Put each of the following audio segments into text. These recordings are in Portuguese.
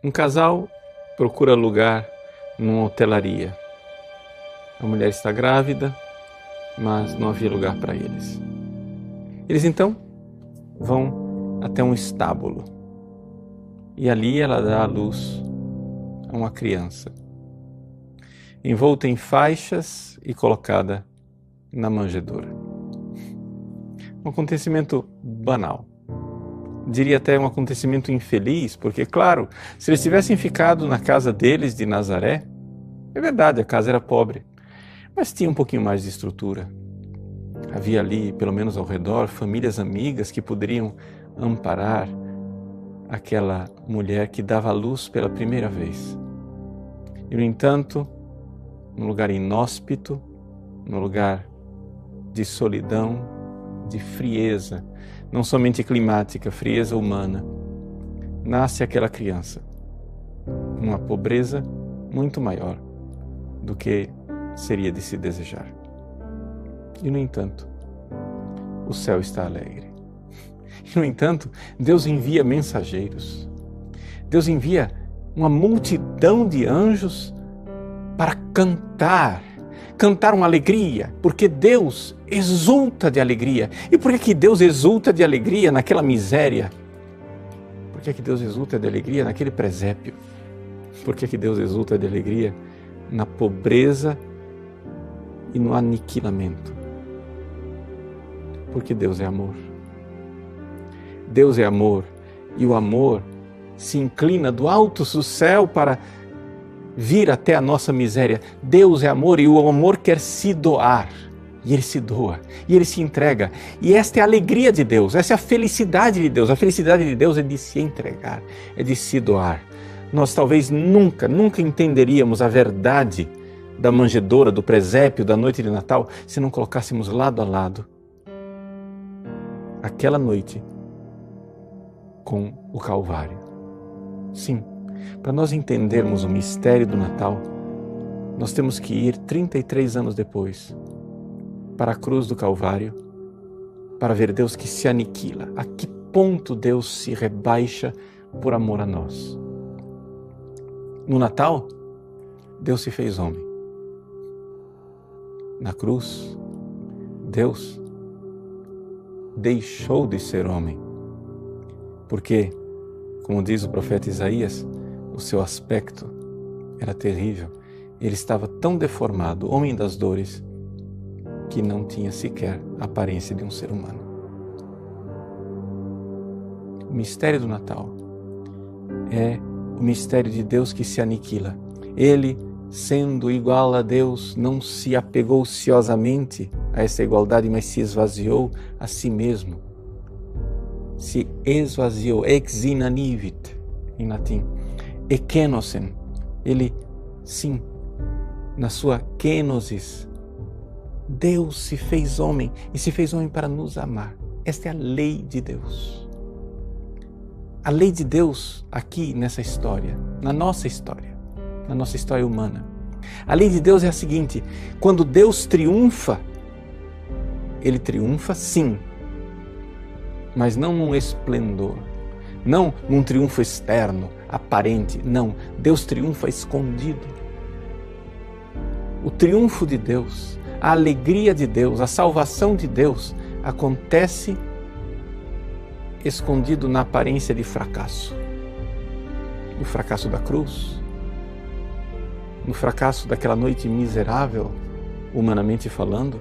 Um casal procura lugar numa hotelaria. A mulher está grávida, mas não havia lugar para eles. Eles então vão até um estábulo e ali ela dá à luz a uma criança, envolta em faixas e colocada na manjedoura. Um acontecimento banal. Diria até um acontecimento infeliz, porque, claro, se eles tivessem ficado na casa deles de Nazaré, é verdade, a casa era pobre, mas tinha um pouquinho mais de estrutura. Havia ali, pelo menos ao redor, famílias amigas que poderiam amparar aquela mulher que dava à luz pela primeira vez. E, no entanto, num lugar inóspito, num lugar de solidão, de frieza, não somente climática, frieza humana, nasce aquela criança, numa pobreza muito maior do que seria de se desejar. E, no entanto, o céu está alegre. E, no entanto, Deus envia mensageiros. Deus envia uma multidão de anjos para cantar uma alegria, porque Deus exulta de alegria. E por que Deus exulta de alegria naquela miséria? Por que Deus exulta de alegria naquele presépio? Por que Deus exulta de alegria na pobreza e no aniquilamento? Porque Deus é amor. Deus é amor, e o amor se inclina do alto do céu para vir até a nossa miséria. Deus é amor e o amor quer se doar. E Ele se doa, e Ele se entrega. E esta é a alegria de Deus, essa é a felicidade de Deus. A felicidade de Deus é de se entregar, é de se doar. Nós talvez nunca entenderíamos a verdade da manjedoura, do presépio, da noite de Natal, se não colocássemos lado a lado aquela noite com o Calvário. Sim, para nós entendermos o mistério do Natal, nós temos que ir 33 anos depois para a cruz do Calvário, para ver Deus que se aniquila. A que ponto Deus se rebaixa por amor a nós? No Natal, Deus se fez homem. Na cruz, Deus deixou de ser homem, porque, como diz o profeta Isaías, o seu aspecto era terrível. Ele estava tão deformado, homem das dores, que não tinha sequer a aparência de um ser humano. O mistério do Natal é o mistério de Deus que se aniquila. Ele, sendo igual a Deus, não se apegou ociosamente a essa igualdade, mas se esvaziou a si mesmo. Se esvaziou, ex inanivit, em latim, ekenosen. Ele, sim, na sua kenosis, Deus se fez homem e se fez homem para nos amar. Esta é a lei de Deus. A lei de Deus aqui nessa história, na nossa história humana. A lei de Deus é a seguinte: quando Deus triunfa, Ele triunfa sim, mas não num esplendor, não num triunfo externo, aparente, não. Deus triunfa escondido. O triunfo de Deus, a alegria de Deus, a salvação de Deus acontece escondido na aparência de fracasso. No fracasso da cruz, no fracasso daquela noite miserável, humanamente falando,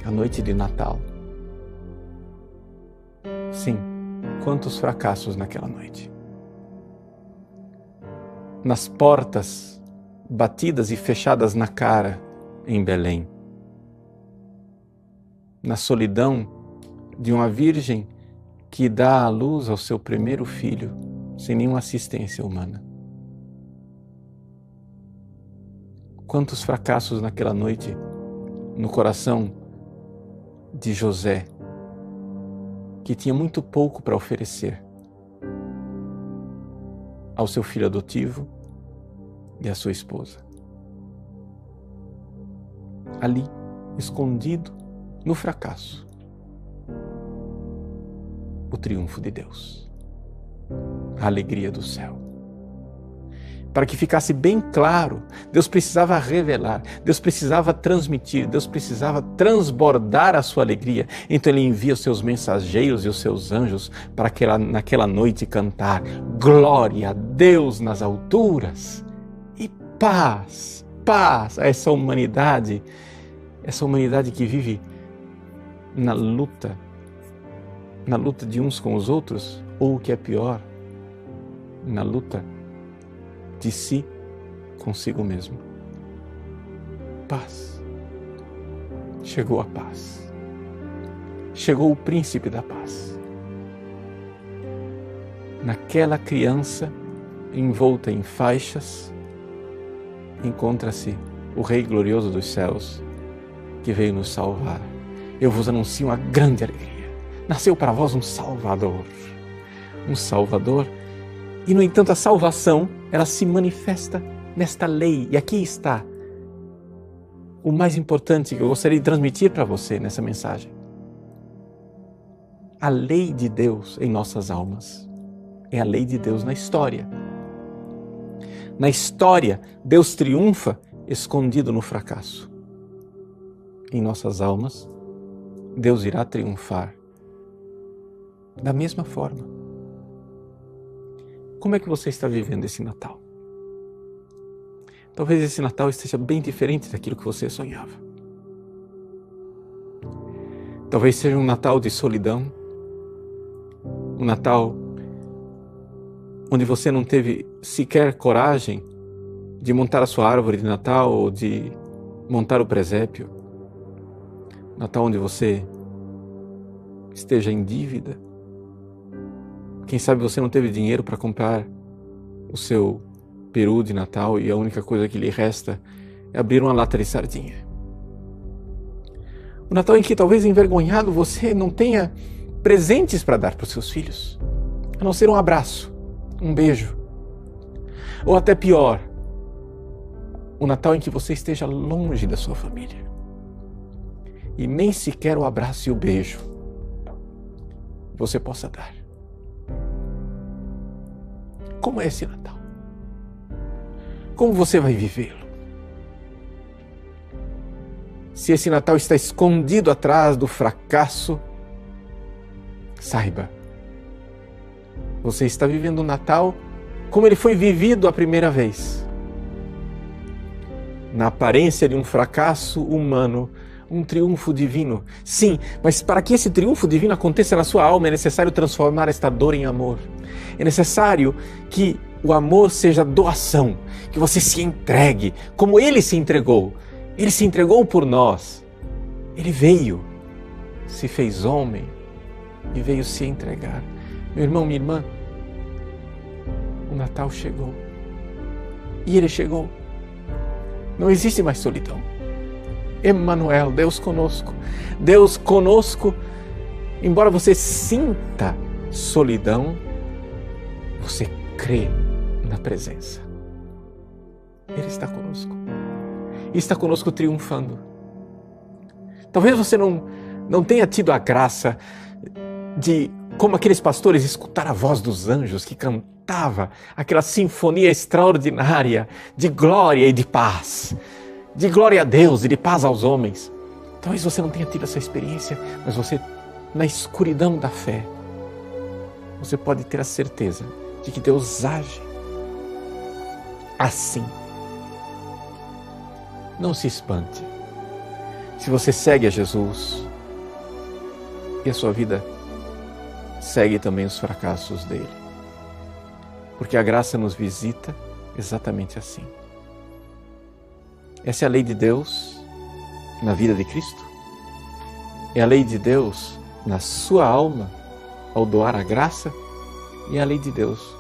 a noite de Natal. Sim, quantos fracassos naquela noite. Nas portas batidas e fechadas na cara em Belém. Na solidão de uma virgem que dá à luz ao seu primeiro filho sem nenhuma assistência humana. Quantos fracassos naquela noite no coração de José, que tinha muito pouco para oferecer ao seu filho adotivo e à sua esposa. Ali, escondido no fracasso, o triunfo de Deus, a alegria do céu. para que ficasse bem claro. Deus precisava revelar, Deus precisava transmitir, Deus precisava transbordar a sua alegria. Então Ele envia os seus mensageiros e os seus anjos para naquela noite cantar glória a Deus nas alturas e paz, paz a essa humanidade que vive na luta de uns com os outros, ou o que é pior, na luta de si consigo mesmo. Paz. Chegou a paz. Chegou o príncipe da paz. Naquela criança envolta em faixas, encontra-se o Rei glorioso dos céus, que veio nos salvar. Eu vos anuncio uma grande alegria. Nasceu para vós um Salvador. Um Salvador. E, no entanto, a salvação, ela se manifesta nesta lei. E aqui está o mais importante que eu gostaria de transmitir para você nessa mensagem. A lei de Deus em nossas almas é a lei de Deus na história. Na história, Deus triunfa escondido no fracasso. Em nossas almas, Deus irá triunfar da mesma forma. Como é que você está vivendo esse Natal? Talvez esse Natal esteja bem diferente daquilo que você sonhava. Talvez seja um Natal de solidão, um Natal onde você não teve sequer coragem de montar a sua árvore de Natal ou de montar o presépio. Natal onde você esteja em dívida. Quem sabe você não teve dinheiro para comprar o seu peru de Natal e a única coisa que lhe resta é abrir uma lata de sardinha. O Natal em que, talvez envergonhado, você não tenha presentes para dar para os seus filhos, a não ser um abraço, um beijo. Ou até pior, o Natal em que você esteja longe da sua família e nem sequer o abraço e o beijo você possa dar. Como é esse Natal? Como você vai vivê-lo? Se esse Natal está escondido atrás do fracasso, saiba, você está vivendo o Natal como ele foi vivido a primeira vez. Na aparência de um fracasso humano, um triunfo divino. Sim, mas para que esse triunfo divino aconteça na sua alma, é necessário transformar esta dor em amor. É necessário que o amor seja doação, que você se entregue, como Ele se entregou. Ele se entregou por nós. Ele veio, se fez homem e veio se entregar. Meu irmão, minha irmã, o Natal chegou. E ele chegou. Não existe mais solidão. Emmanuel, Deus conosco. Deus conosco, embora você sinta solidão, você crê na presença. Ele está conosco. E está conosco triunfando. Talvez você não tenha tido a graça de, como aqueles pastores, escutar a voz dos anjos que cantava aquela sinfonia extraordinária de glória e de paz. De glória a Deus e de paz aos homens. Talvez você não tenha tido essa experiência, mas você, na escuridão da fé, você pode ter a certeza de que Deus age assim. Não se espante. Se você segue a Jesus e a sua vida segue também os fracassos dele. Porque a graça nos visita exatamente assim. Essa é a lei de Deus na vida de Cristo. É a lei de Deus na sua alma ao doar a graça e é a lei de Deus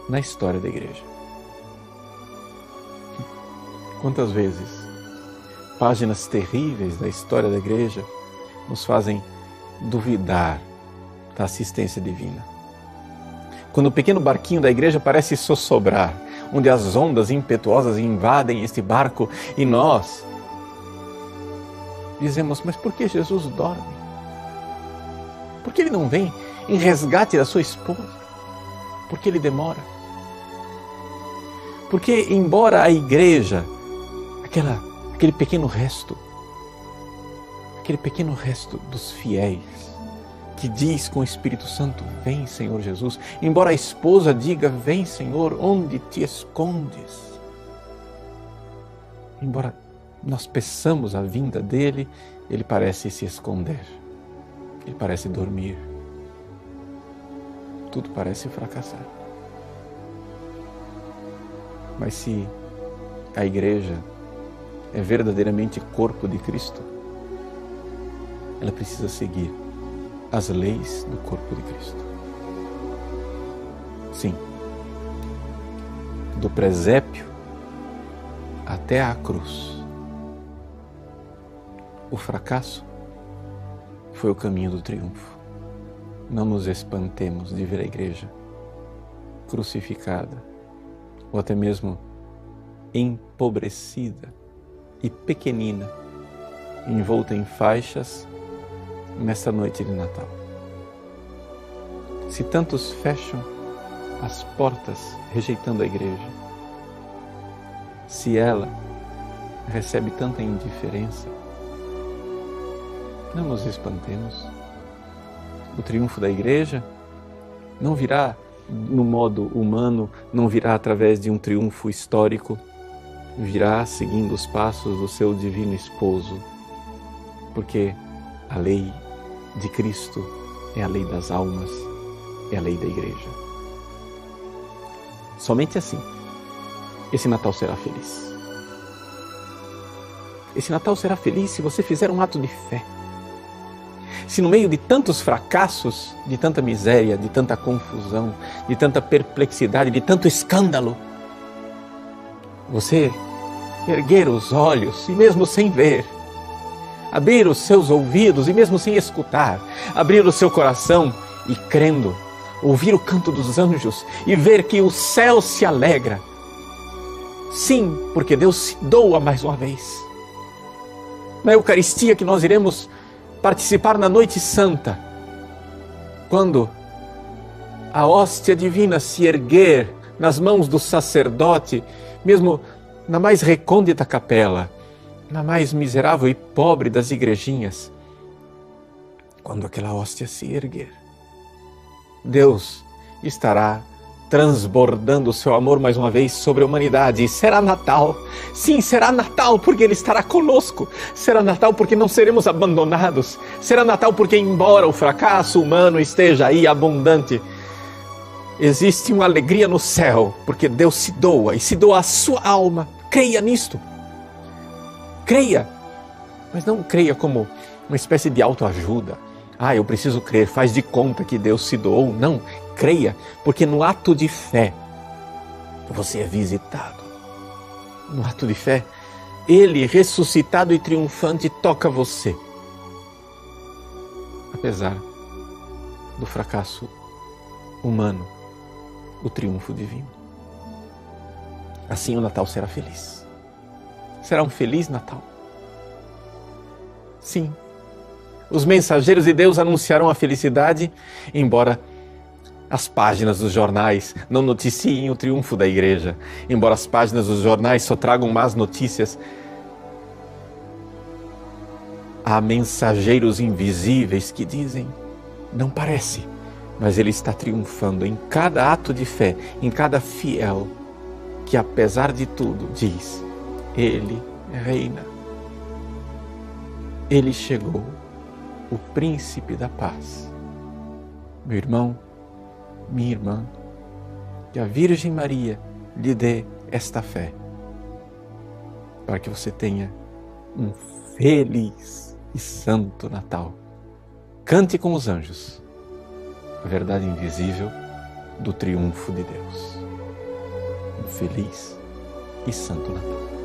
na história da igreja. Quantas vezes páginas terríveis da história da igreja nos fazem duvidar da assistência divina. Quando o pequeno barquinho da igreja parece sossobrar, onde as ondas impetuosas invadem este barco e nós dizemos, mas por que Jesus dorme? Por que ele não vem em resgate da sua esposa? Por que ele demora? Porque, embora a igreja, aquele pequeno resto dos fiéis, que diz com o Espírito Santo, vem Senhor Jesus, embora a esposa diga, vem Senhor, onde te escondes? Embora nós peçamos a vinda dele, ele parece se esconder, ele parece dormir, tudo parece fracassar. Mas se a igreja é verdadeiramente corpo de Cristo, ela precisa seguir as leis do corpo de Cristo. Sim, do presépio até a cruz, o fracasso foi o caminho do triunfo. Não nos espantemos de ver a igreja crucificada, ou até mesmo empobrecida e pequenina, envolta em faixas nesta noite de Natal. Se tantos fecham as portas rejeitando a igreja, se ela recebe tanta indiferença, não nos espantemos. O triunfo da igreja não virá no modo humano, não virá através de um triunfo histórico, virá seguindo os passos do seu divino esposo, porque a lei de Cristo é a lei das almas, é a lei da igreja. Somente assim, esse Natal será feliz. Esse Natal será feliz se você fizer um ato de fé. Se no meio de tantos fracassos, de tanta miséria, de tanta confusão, de tanta perplexidade, de tanto escândalo, você erguer os olhos e mesmo sem ver, abrir os seus ouvidos e mesmo sem escutar, abrir o seu coração e crendo, ouvir o canto dos anjos e ver que o céu se alegra. Sim, porque Deus se doa mais uma vez. Na Eucaristia que nós iremos participar na Noite Santa, quando a hóstia divina se erguer nas mãos do sacerdote, mesmo na mais recôndita capela, na mais miserável e pobre das igrejinhas, quando aquela hóstia se erguer, Deus estará transbordando o seu amor mais uma vez sobre a humanidade. E será Natal. Sim, será Natal porque Ele estará conosco. Será Natal porque não seremos abandonados. Será Natal porque, embora o fracasso humano esteja aí abundante, existe uma alegria no céu, porque Deus se doa e se doa a sua alma. Creia nisto. Creia. Mas não creia como uma espécie de autoajuda. Eu preciso crer, faz de conta que Deus se doou. Não, creia, porque no ato de fé você é visitado. No ato de fé, Ele, ressuscitado e triunfante, toca você. Apesar do fracasso humano, o triunfo divino. Assim o Natal será feliz. Será um feliz Natal. Sim. Os mensageiros de Deus anunciarão a felicidade, embora as páginas dos jornais não noticiem o triunfo da igreja, embora as páginas dos jornais só tragam más notícias. Há mensageiros invisíveis que dizem, não parece, mas Ele está triunfando em cada ato de fé, em cada fiel, que apesar de tudo diz, Ele reina. Ele chegou. O príncipe da paz. Meu irmão, minha irmã, que a Virgem Maria lhe dê esta fé, para que você tenha um feliz e santo Natal. Cante com os anjos a verdade invisível do triunfo de Deus. Um feliz e santo Natal.